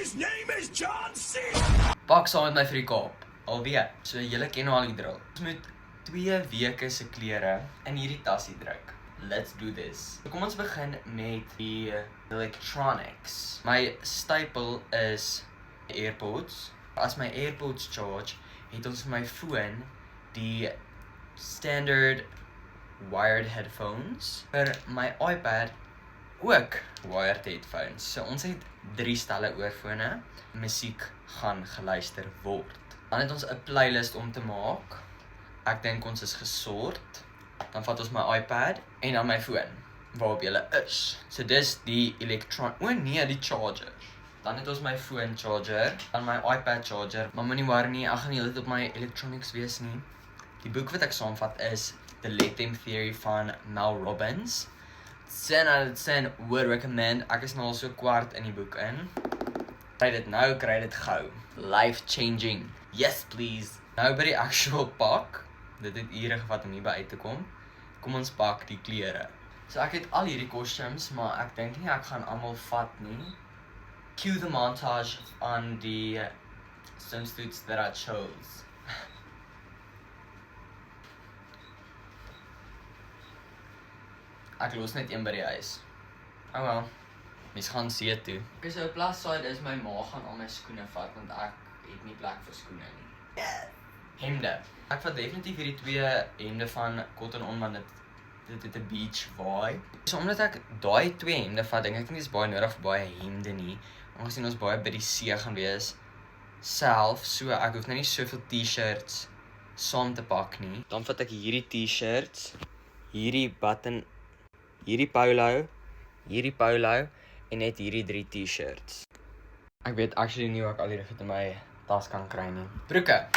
his name is John C. Pak saam met my vir die Kaap. Alweer. So julle ken al die drill. Ons moet 2 weke se klere in hierdie tasie druk. Let's do this. Kom ons begin met die electronics. My staple is AirPods. As my AirPods charge, het ons vir my foon die standard wired headphones. Vir my iPad ook wired headphones. So ons het 3 stelle oorfone. Musiek gaan geluister word. Dan het ons 'n playlist om te maak. Ek dink ons is gesort. Dan vat ons my iPad en dan my foon waarop julle is. So dis die die charger. Dan het ons my phone charger, dan my iPad charger. Maar moenie worry nie, ek gaan nie heeltyd op my electronics wees nie. Die boek wat ek saamvat is The Let Them Theory van Mel Robbins. 10 out of 10 would recommend. Ek is nou al so kwart in die boek in. Kry dit nou, kry dit gou. Life changing. Yes please. Nou by die actual pak. Dit het ure gevat om hierby uit te kom. Kom ons pak die klere. So ek het al hierdie costumes, maar ek dink nie ek gaan almal vat nie. Cue the montage on the swimsuits that I chose. Ek los net een by die huis. Oh well, mens gaan see toe. Okay, so plus side is my ma gaan al my skoene vat, want ek het nie plek vir skoene nie. Hemde. Ek vat definitief hierdie 2 hemde van Cotton On, want dit het 'n beach vibe. So omdat ek daai 2 hemde vat, dink ek nie is baie nodig vir baie hemde nie. Aangesien ons baie by die see gaan wees self, so ek hoef nou nie soveel t-shirts saam te pak nie. Dan vat ek hierdie t-shirts, hierdie button, hierdie polo en net hierdie 3 t-shirts. Ek weet actually nie hoe ek al hierdie goed in my tas kan kry nie. Broeke.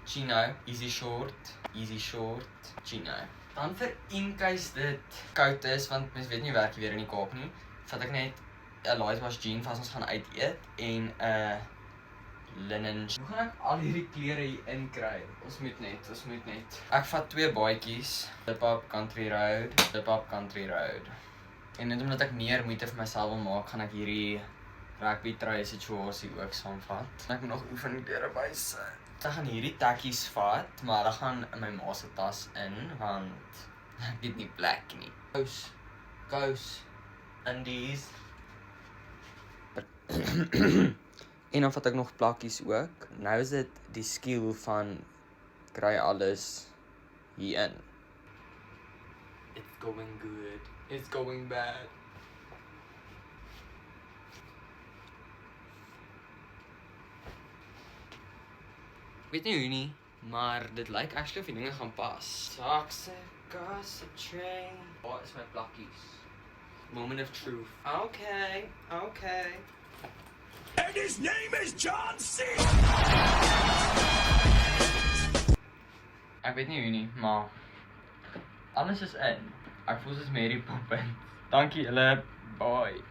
Chino, easy short, chino. Dan vir in case dit koud is, want mens weet nie werk weer in die Kaap nie, vat ek net 'n light wash jean as ons gaan uit eet en 'n linen. Hoe gaan ek al hierdie klere hier in kry? Ons moet net. Ek vat 2 baadjies, Lip Up Country Road. En net omdat ek meer moeite vir myself wil maak, gaan ek hierdie rugby trui situasie ook saamvat. Ek moet nog oefen die deur bysit. Ek gaan hierdie takkies vat, maar hulle gaan in my ma se tas in, want ek het nie plek nie. Kous, undies. En dan vat ek nog plakkies ook. Nou is dit die skill van kry alles hier in. It's going good. It's going bad. Ek weet nie hoe nie, maar dit lyk actually of die dinge gaan pas. Toxic gossip train. Waar is my plakkies? Moment of truth. Okay. And his name is John C. Ek weet nie hoe nie, maar alles is in. Ek voel soos Mary Poppins. Dankie julle. Bye.